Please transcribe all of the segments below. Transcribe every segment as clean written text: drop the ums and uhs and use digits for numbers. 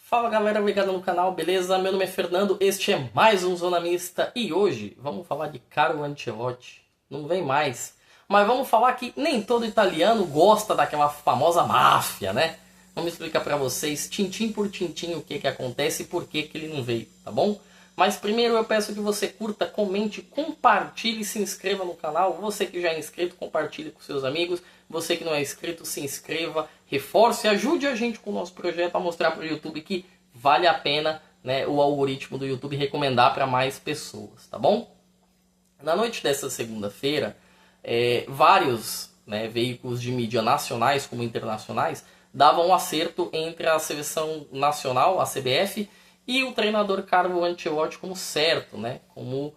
Fala galera ligada no canal, beleza? Meu nome é Fernando, este é mais um Zona Mista e hoje vamos falar de Carlo Ancelotti. Não vem mais, mas vamos falar que nem todo italiano gosta daquela famosa máfia, né? Vamos explicar pra vocês, tintim por tintim, o que acontece e por que ele não veio, tá bom? Mas primeiro eu peço que você curta, comente, compartilhe e se inscreva no canal. Você que já é inscrito, compartilhe com seus amigos. Você que não é inscrito, se inscreva, reforce, ajude a gente com o nosso projeto a mostrar para o YouTube que vale a pena, né, o algoritmo do YouTube recomendar para mais pessoas, tá bom? Na noite dessa segunda-feira, vários, né, veículos de mídia nacionais como internacionais davam um acerto entre a seleção nacional, a CBF, e o treinador Carlo Ancelotti como certo, né? Como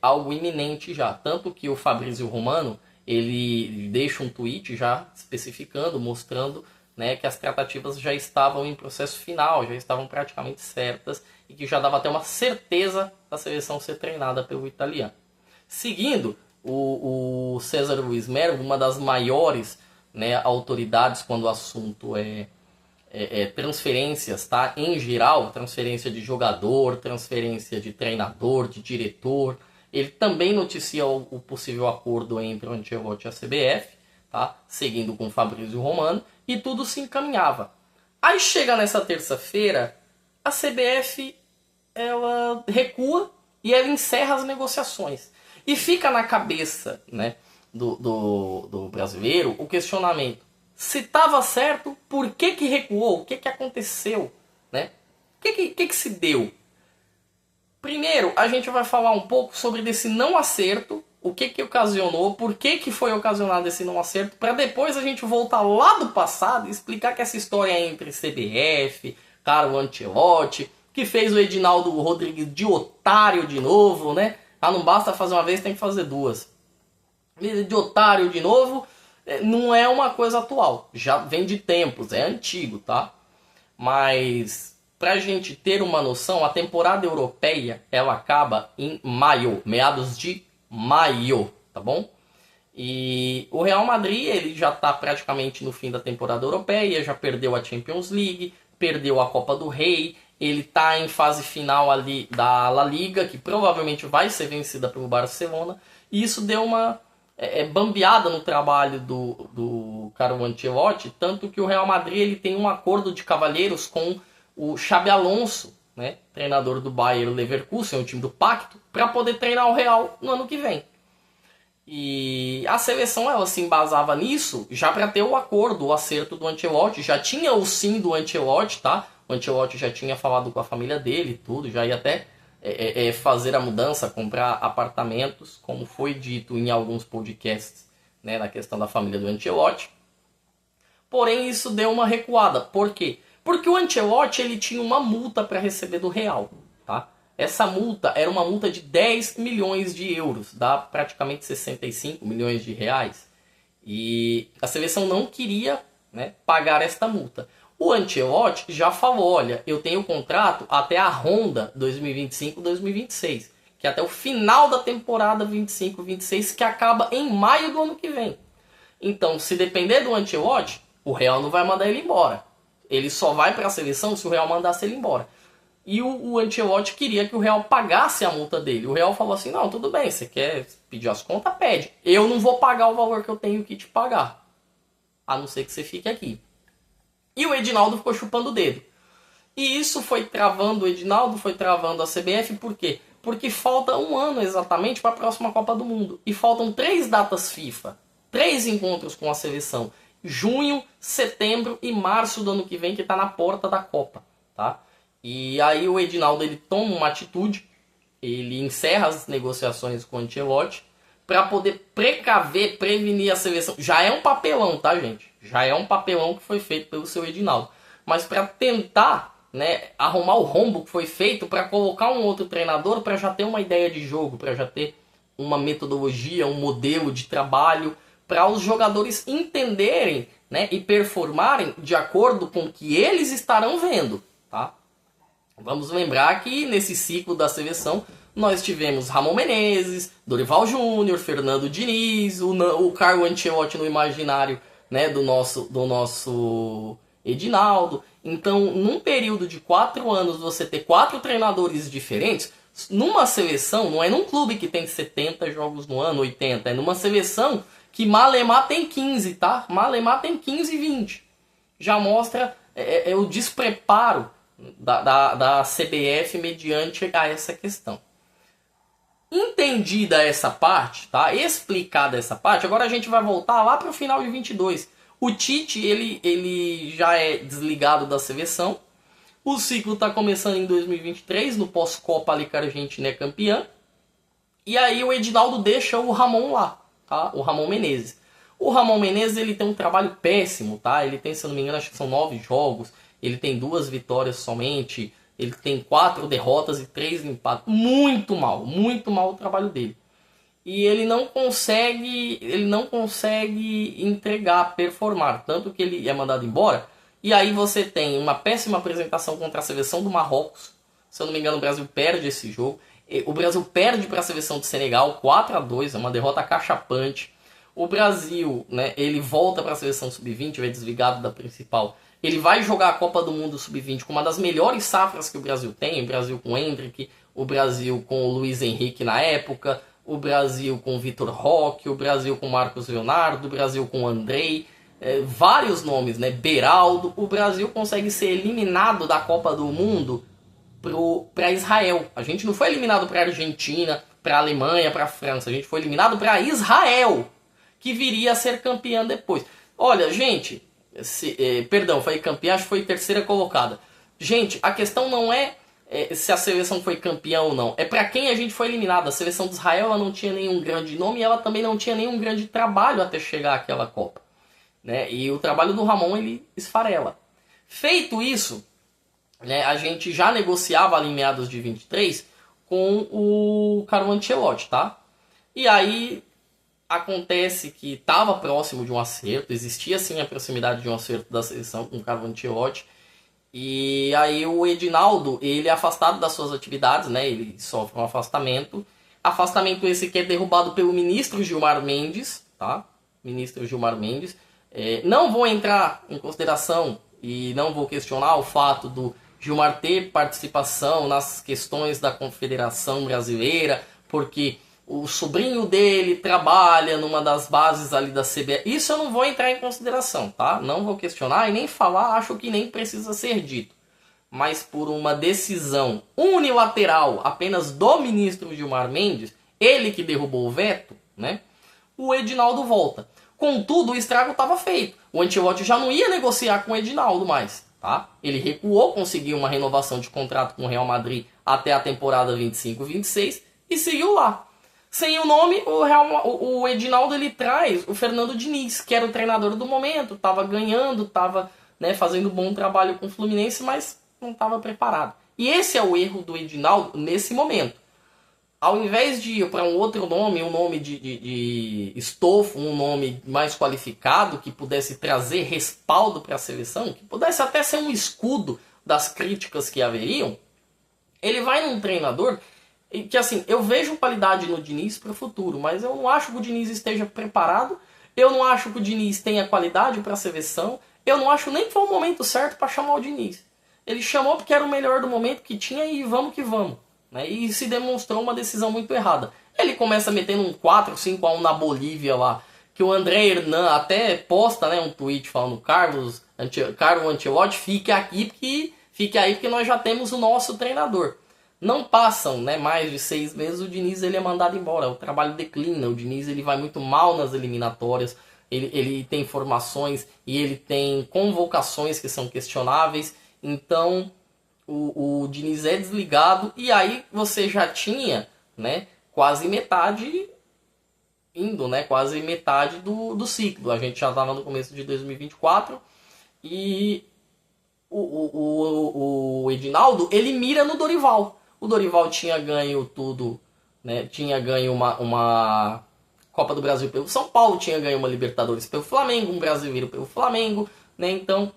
algo iminente já. Tanto que o Fabrizio Romano, ele deixa um tweet já especificando, mostrando, né, que as tratativas já estavam em processo final, já estavam praticamente certas e que já dava até uma certeza da seleção ser treinada pelo italiano. Seguindo, o César Luiz Mero, uma das maiores, né, autoridades quando o assunto transferências, tá? Em geral, transferência de jogador, transferência de treinador, de diretor. Ele também noticia o possível acordo entre o Ancelotti e a CBF, tá? Seguindo com o Fabrizio Romano, e tudo se encaminhava. Aí chega nessa terça-feira, a CBF ela recua e ela encerra as negociações. E fica na cabeça, né, do brasileiro o questionamento. Se estava certo, por que recuou? O que aconteceu? Né? O que se deu? Primeiro, a gente vai falar um pouco sobre desse não acerto, o que ocasionou, por que foi ocasionado esse não acerto, para depois a gente voltar lá do passado e explicar que essa história é entre CBF, Carlo Ancelotti, que fez o Edinaldo Rodrigues de otário de novo, né? Ah, não basta fazer uma vez, tem que fazer duas. De otário de novo. Não é uma coisa atual, já vem de tempos, é antigo, tá? Mas pra gente ter uma noção, a temporada europeia ela acaba em maio, meados de maio, tá bom? E o Real Madrid ele já tá praticamente no fim da temporada europeia, já perdeu a Champions League, perdeu a Copa do Rei, ele tá em fase final ali da La Liga, que provavelmente vai ser vencida pelo Barcelona, e isso deu uma bambeada no trabalho do Carlo Ancelotti, tanto que o Real Madrid ele tem um acordo de cavalheiros com o Xabi Alonso, né, treinador do Bayer Leverkusen, o time do Pacto, para poder treinar o Real no ano que vem. E a seleção ela se embasava nisso já para ter o acordo, o acerto do Ancelotti, já tinha o sim do Ancelotti, tá? O Ancelotti já tinha falado com a família dele e tudo, já ia até fazer a mudança, comprar apartamentos, como foi dito em alguns podcasts, né, na questão da família do Ancelotti. Porém, isso deu uma recuada. Por quê? Porque o Ancelotti ele tinha uma multa para receber do Real. Tá? Essa multa era uma multa de 10 milhões de euros, dá praticamente 65 milhões de reais. E a seleção não queria, né, pagar esta multa. O Ancelotti já falou, olha, eu tenho contrato até a Honda 2025-2026, que é até o final da temporada 25-26, que acaba em maio do ano que vem. Então, se depender do Ancelotti, o Real não vai mandar ele embora. Ele só vai para a seleção se o Real mandasse ele embora. E o Ancelotti queria que o Real pagasse a multa dele. O Real falou assim, não, tudo bem, você quer pedir as contas? Pede. Eu não vou pagar o valor que eu tenho que te pagar, a não ser que você fique aqui. E o Edinaldo ficou chupando o dedo. E isso foi travando o Edinaldo, foi travando a CBF, por quê? Porque falta um ano exatamente para a próxima Copa do Mundo. E faltam 3 datas FIFA, 3 encontros com a seleção. Junho, setembro e março do ano que vem, que está na porta da Copa. Tá? E aí o Edinaldo ele toma uma atitude, ele encerra as negociações com o Ancelotti, para poder precaver, prevenir a seleção. Já é um papelão, tá, gente? Já é um papelão que foi feito pelo seu Edinaldo. Mas para tentar, né, arrumar o rombo que foi feito, para colocar um outro treinador, para já ter uma ideia de jogo, para já ter uma metodologia, um modelo de trabalho, para os jogadores entenderem, né, e performarem de acordo com o que eles estarão vendo. Tá? Vamos lembrar que nesse ciclo da seleção nós tivemos Ramon Menezes, Dorival Júnior, Fernando Diniz, o Carlo Ancelotti no imaginário, né, do nosso Edinaldo. Então, num período de 4 anos, você ter 4 treinadores diferentes, numa seleção, não é num clube que tem 70 jogos no ano, 80, é numa seleção que Malemar tem 15, tá? Malemar tem 15 e 20. Já mostra o despreparo da CBF mediante a essa questão. Entendida essa parte, tá? Explicada essa parte, agora a gente vai voltar lá para o final de 22. O Tite, ele já é desligado da seleção. O ciclo está começando em 2023, no pós-Copa ali que a Argentina é campeã. E aí o Edinaldo deixa o Ramon lá, tá? O Ramon Menezes. O Ramon Menezes, ele tem um trabalho péssimo, tá? Ele tem, se eu não me engano, acho que são 9 jogos. Ele tem 2 vitórias somente. Ele tem 4 derrotas e 3 empates. Muito mal o trabalho dele. E ele não consegue entregar, performar. Tanto que ele é mandado embora. E aí você tem uma péssima apresentação contra a seleção do Marrocos. Se eu não me engano, o Brasil perde esse jogo. O Brasil perde para a seleção do Senegal 4-2, é uma derrota cachapante. O Brasil, né, ele volta para a seleção sub-20, vai desligado da principal. Ele vai jogar a Copa do Mundo sub-20 com uma das melhores safras que o Brasil tem. O Brasil com o Endrick, o Brasil com o Luiz Henrique na época, o Brasil com o Vitor Roque, o Brasil com o Marcos Leonardo, o Brasil com o Andrei, vários nomes, né? Beraldo. O Brasil consegue ser eliminado da Copa do Mundo para Israel. A gente não foi eliminado para a Argentina, para a Alemanha, para a França. A gente foi eliminado para Israel, que viria a ser campeã depois. Olha, gente, foi campeã, acho que foi terceira colocada. Gente, a questão não é se a seleção foi campeã ou não. É para quem a gente foi eliminado. A seleção de Israel, ela não tinha nenhum grande nome e ela também não tinha nenhum grande trabalho até chegar àquela Copa, né? E o trabalho do Ramon, ele esfarela. Feito isso, né, a gente já negociava ali em meados de 23 com o Carlo Ancelotti, tá? E aí acontece que estava próximo de um acerto, existia sim a proximidade de um acerto da seleção com o Carlo Ancelotti. E aí o Edinaldo, ele é afastado das suas atividades, né? Ele sofre um afastamento. Afastamento esse que é derrubado pelo ministro Gilmar Mendes, tá? Ministro Gilmar Mendes. Não vou entrar em consideração e não vou questionar o fato do Gilmar ter participação nas questões da Confederação Brasileira, porque o sobrinho dele trabalha numa das bases ali da CBF. Isso eu não vou entrar em consideração, tá? Não vou questionar e nem falar, acho que nem precisa ser dito. Mas por uma decisão unilateral apenas do ministro Gilmar Mendes, ele que derrubou o veto, né? O Edinaldo volta. Contudo, o estrago estava feito. O Ancelotti já não ia negociar com o Edinaldo mais, tá? Ele recuou, conseguiu uma renovação de contrato com o Real Madrid até a temporada 25-26 e seguiu lá. Sem o nome, o Edinaldo, ele traz o Fernando Diniz, que era o treinador do momento, estava ganhando, estava, né, fazendo bom trabalho com o Fluminense, mas não estava preparado. E esse é o erro do Edinaldo nesse momento. Ao invés de ir para um outro nome, um nome de estofo, um nome mais qualificado, que pudesse trazer respaldo para a seleção, que pudesse até ser um escudo das críticas que haveriam, ele vai num treinador que, assim, eu vejo qualidade no Diniz para o futuro, mas eu não acho que o Diniz esteja preparado, eu não acho que o Diniz tenha qualidade para a seleção, eu não acho nem que foi o momento certo para chamar o Diniz. Ele chamou porque era o melhor do momento que tinha e vamos que vamos, né? E se demonstrou uma decisão muito errada. Ele começa metendo um 4-5-1 na Bolívia lá, que o André Hernan até posta, né, um tweet falando: Carlo Ancelotti, fique aí porque nós já temos o nosso treinador. Não passam, né, mais de 6 meses, o Diniz ele é mandado embora, o trabalho declina, o Diniz ele vai muito mal nas eliminatórias, ele tem formações e ele tem convocações que são questionáveis, então o Diniz é desligado e aí você já tinha, né, quase metade indo, né, quase metade do ciclo, a gente já estava no começo de 2024 e o Edinaldo ele mira no Dorival. O Dorival tinha ganho tudo, né? Tinha ganho uma Copa do Brasil pelo São Paulo, tinha ganho uma Libertadores pelo Flamengo, um Brasileiro pelo Flamengo, né? Então,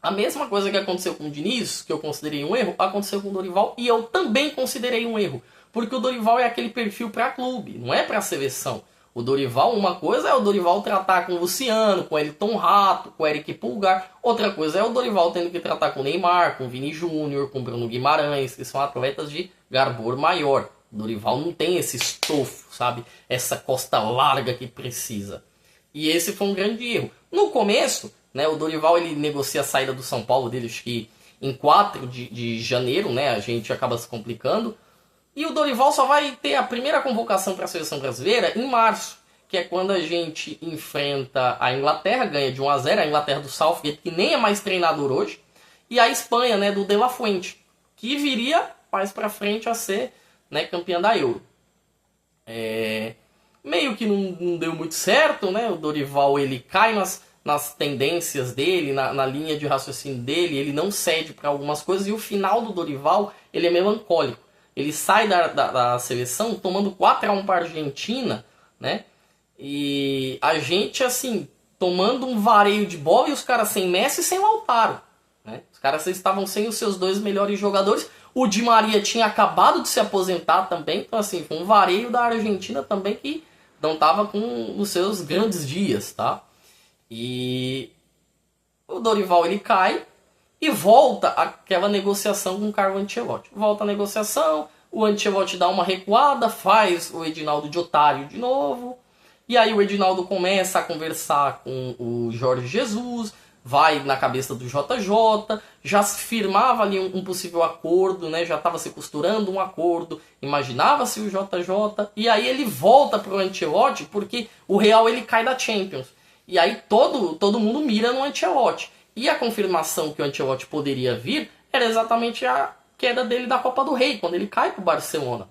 a mesma coisa que aconteceu com o Diniz, que eu considerei um erro, aconteceu com o Dorival e eu também considerei um erro. Porque o Dorival é aquele perfil para clube, não é para seleção. O Dorival, uma coisa é o Dorival tratar com o Luciano, com o Elton Rato, com o Eric Pulgar. Outra coisa é o Dorival tendo que tratar com o Neymar, com o Vini Júnior, com o Bruno Guimarães, que são atletas de garbor maior. O Dorival não tem esse estofo, sabe? Essa costa larga que precisa. E esse foi um grande erro. No começo, né, o Dorival ele negocia a saída do São Paulo dele, acho que em 4 de janeiro, né, a gente acaba se complicando. E o Dorival só vai ter a primeira convocação para a seleção brasileira em março, que é quando a gente enfrenta a Inglaterra, ganha de 1-0, a Inglaterra do Southgate, que nem é mais treinador hoje, e a Espanha, né, do De La Fuente, que viria mais para frente a ser, né, campeã da Euro. Meio que não deu muito certo, né? O Dorival ele cai nas tendências dele, na linha de raciocínio dele, ele não cede para algumas coisas, e o final do Dorival ele é melancólico. Ele sai da seleção tomando 4-1 para a Argentina, né? E a gente, assim, tomando um vareio de bola e os caras sem Messi e sem Lautaro, né? Os caras estavam sem os seus 2 melhores jogadores. O Di Maria tinha acabado de se aposentar também. Então, assim, foi um vareio da Argentina também que não estava com os seus grandes dias, tá? E o Dorival, ele cai. E volta aquela negociação com o Carlo Ancelotti. Volta a negociação, o Ancelotti dá uma recuada, faz o Edinaldo de otário de novo. E aí o Edinaldo começa a conversar com o Jorge Jesus, vai na cabeça do JJ, já se firmava ali um possível acordo, né? Já estava se costurando um acordo, imaginava-se o JJ. E aí ele volta para o Ancelotti porque o Real ele cai da Champions. E aí todo mundo mira no Ancelotti. E a confirmação que o Ancelotti poderia vir era exatamente a queda dele da Copa do Rei, quando ele cai para o Barcelona.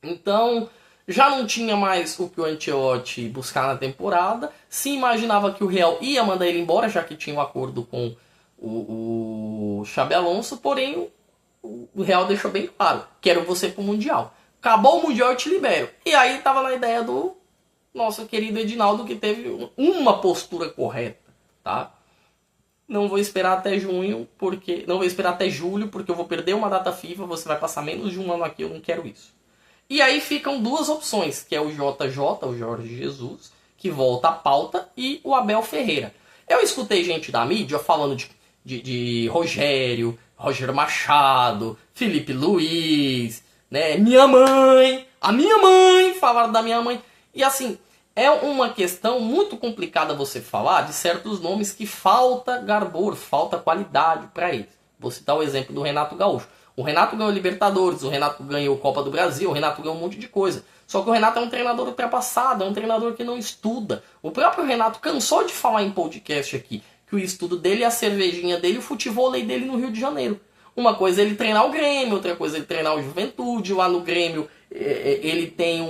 Então, já não tinha mais o que o Ancelotti buscar na temporada. Se imaginava que o Real ia mandar ele embora, já que tinha um acordo com o Xabi Alonso. Porém, o Real deixou bem claro, quero você para o Mundial. Acabou o Mundial, eu te libero. E aí estava na ideia do nosso querido Edinaldo, que teve uma postura correta, tá? Não vou esperar até junho, porque não vou esperar até julho, porque eu vou perder uma data FIFA, você vai passar menos de um ano aqui, eu não quero isso. E aí ficam 2 opções, que é o JJ, o Jorge Jesus, que volta à pauta, e o Abel Ferreira. Eu escutei gente da mídia falando de Rogério, Roger Machado, Felipe Luiz, né, a minha mãe, falaram da minha mãe. E assim, é uma questão muito complicada você falar de certos nomes que falta garbor, falta qualidade para eles. Vou citar o exemplo do Renato Gaúcho. O Renato ganhou Libertadores, o Renato ganhou Copa do Brasil, o Renato ganhou um monte de coisa. Só que o Renato é um treinador ultrapassado, é um treinador que não estuda. O próprio Renato cansou de falar em podcast aqui que o estudo dele é a cervejinha dele e o futevôlei dele no Rio de Janeiro. Uma coisa é ele treinar o Grêmio, outra coisa é ele treinar o Juventude. Lá no Grêmio ele tem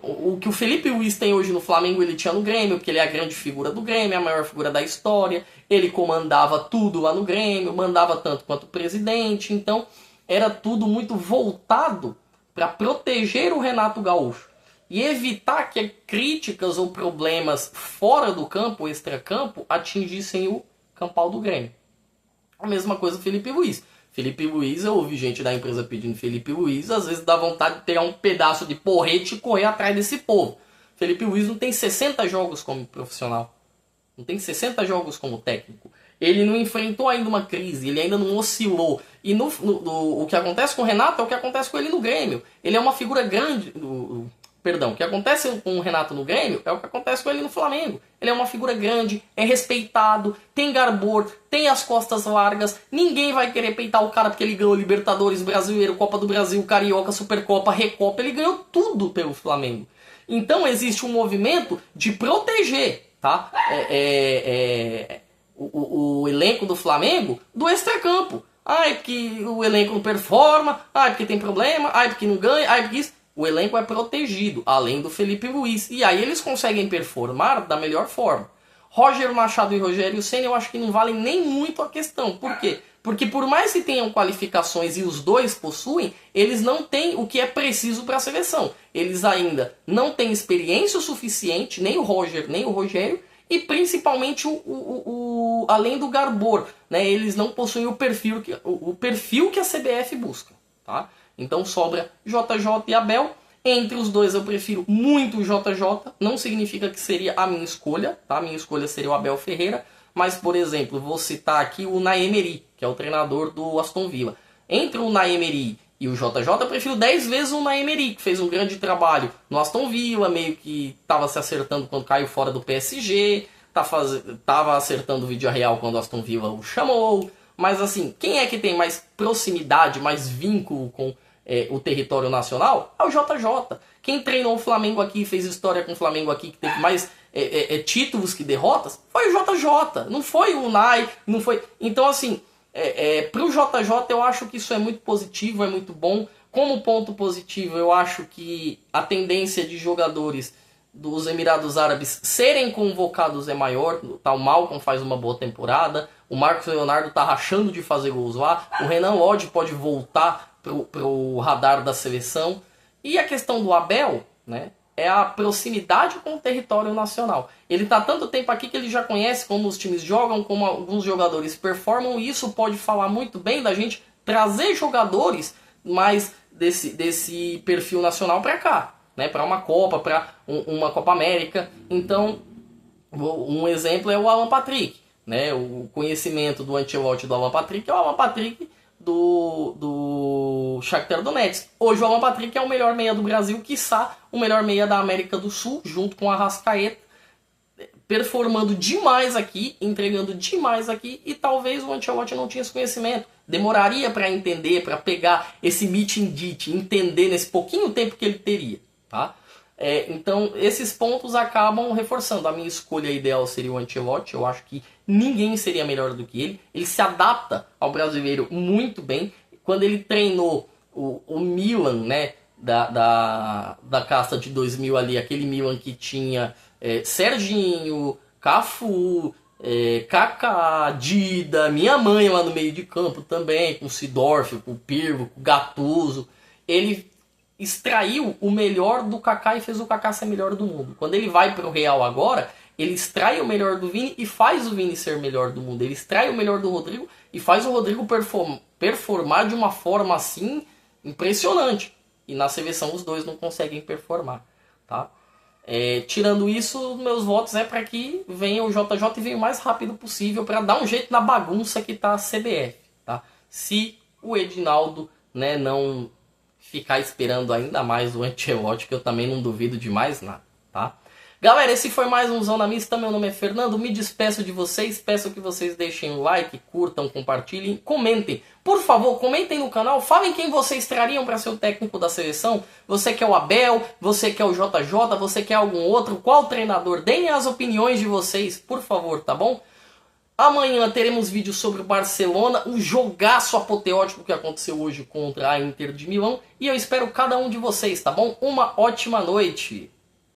o que o Felipe Luiz tem hoje no Flamengo, ele tinha no Grêmio, porque ele é a grande figura do Grêmio, a maior figura da história. Ele comandava tudo lá no Grêmio, mandava tanto quanto o presidente. Então, era tudo muito voltado para proteger o Renato Gaúcho e evitar que críticas ou problemas fora do campo, extracampo, atingissem o campal do Grêmio. A mesma coisa o Felipe Luiz. Felipe Luiz, eu ouvi gente da empresa pedindo Felipe Luiz, às vezes dá vontade de pegar um pedaço de porrete e correr atrás desse povo. Felipe Luiz não tem 60 jogos como profissional, não tem 60 jogos como técnico. Ele não enfrentou ainda uma crise, ele ainda não oscilou. E o que acontece com o Renato é o que acontece com ele no Grêmio. Ele é uma figura grande. O que acontece com o Renato no Grêmio é o que acontece com ele no Flamengo. Ele é uma figura grande, é respeitado, tem garbor, tem as costas largas. Ninguém vai querer peitar o cara porque ele ganhou Libertadores, Brasileiro, Copa do Brasil, Carioca, Supercopa, Recopa. Ele ganhou tudo pelo Flamengo. Então existe um movimento de proteger, tá? O elenco do Flamengo do extracampo. É porque o elenco não performa, é porque tem problema, é porque não ganha, é porque isso. O elenco é protegido, além do Felipe Luiz. E aí eles conseguem performar da melhor forma. Roger Machado e Rogério Ceni eu acho que não valem nem muito a questão. Por quê? Porque por mais que tenham qualificações e os dois possuem, eles não têm o que é preciso para a seleção. Eles ainda não têm experiência o suficiente, nem o Roger, nem o Rogério, e principalmente além do garbor, né? Eles não possuem o perfil que a CBF busca, tá? Então sobra JJ e Abel. Entre os dois eu prefiro muito o JJ, não significa que seria a minha escolha, tá? A minha escolha seria o Abel Ferreira, mas, por exemplo, vou citar aqui o Unai Emery, que é o treinador do Aston Villa. Entre o Unai Emery e o JJ, eu prefiro 10 vezes o Unai Emery, que fez um grande trabalho no Aston Villa, meio que estava se acertando quando caiu fora do PSG, estava acertando o Villarreal quando o Aston Villa o chamou. Mas assim, quem é que tem mais proximidade, mais vínculo com o território nacional? É o JJ. Quem treinou o Flamengo aqui, fez história com o Flamengo aqui, que teve mais títulos que derrotas, foi o JJ. Não foi o Unai, não foi... Então assim, pro JJ eu acho que isso é muito positivo, é muito bom. Como ponto positivo, eu acho que a tendência de jogadores dos Emirados Árabes serem convocados é maior. O Malcom faz uma boa temporada, o Marcos Leonardo tá rachando de fazer gols lá, o Renan Lodge pode voltar pro radar da seleção. E a questão do Abel, né, é a proximidade com o território nacional. Ele tá tanto tempo aqui que ele já conhece como os times jogam, como alguns jogadores performam, e isso pode falar muito bem da gente trazer jogadores mais desse perfil nacional para cá, né, para uma Copa, para uma Copa América. Então, um exemplo é o Alan Patrick, né, o conhecimento do Ancelotti do Alan Patrick é o Alan Patrick do Shakhtar Donetsk. Hoje o Alan Patrick é o melhor meia do Brasil, quiçá o melhor meia da América do Sul, junto com a Arrascaeta, performando demais aqui, entregando demais aqui, e talvez o Ancelotti não tinha esse conhecimento. Demoraria para entender, para pegar esse meet and dit, entender nesse pouquinho tempo que ele teria, tá? Então esses pontos acabam reforçando. A minha escolha ideal seria o Ancelotti. Eu acho que ninguém seria melhor do que ele. Ele se adapta ao brasileiro muito bem. Quando ele treinou o Milan, né, da casta de 2000 ali, aquele Milan que tinha Serginho, Cafu, Kaká, Dida, minha mãe lá no meio de campo também, com o Seedorf, com o Pirlo, com o Gattuso. Ele extraiu o melhor do Kaká e fez o Kaká ser melhor do mundo. Quando ele vai para o Real agora, ele extrai o melhor do Vini e faz o Vini ser melhor do mundo. Ele extrai o melhor do Rodrigo e faz o Rodrigo performar de uma forma assim impressionante. E na seleção os dois não conseguem performar, tá? Tirando isso, meus votos é para que venha o JJ e venha o mais rápido possível para dar um jeito na bagunça que tá a CBF, tá? Se o Edinaldo, né, não ficar esperando ainda mais o Ancelotti, que eu também não duvido de mais nada, tá? Galera, esse foi mais um Zona Mista. Meu nome é Fernando, me despeço de vocês. Peço que vocês deixem um like, curtam, compartilhem, comentem. Por favor, comentem no canal, falem quem vocês trariam para ser o técnico da seleção. Você quer o Abel, você quer o JJ, você quer algum outro, qual treinador? Deem as opiniões de vocês, por favor, tá bom? Amanhã teremos vídeo sobre o Barcelona, um jogaço apoteótico que aconteceu hoje contra a Inter de Milão. E eu espero cada um de vocês, tá bom? Uma ótima noite!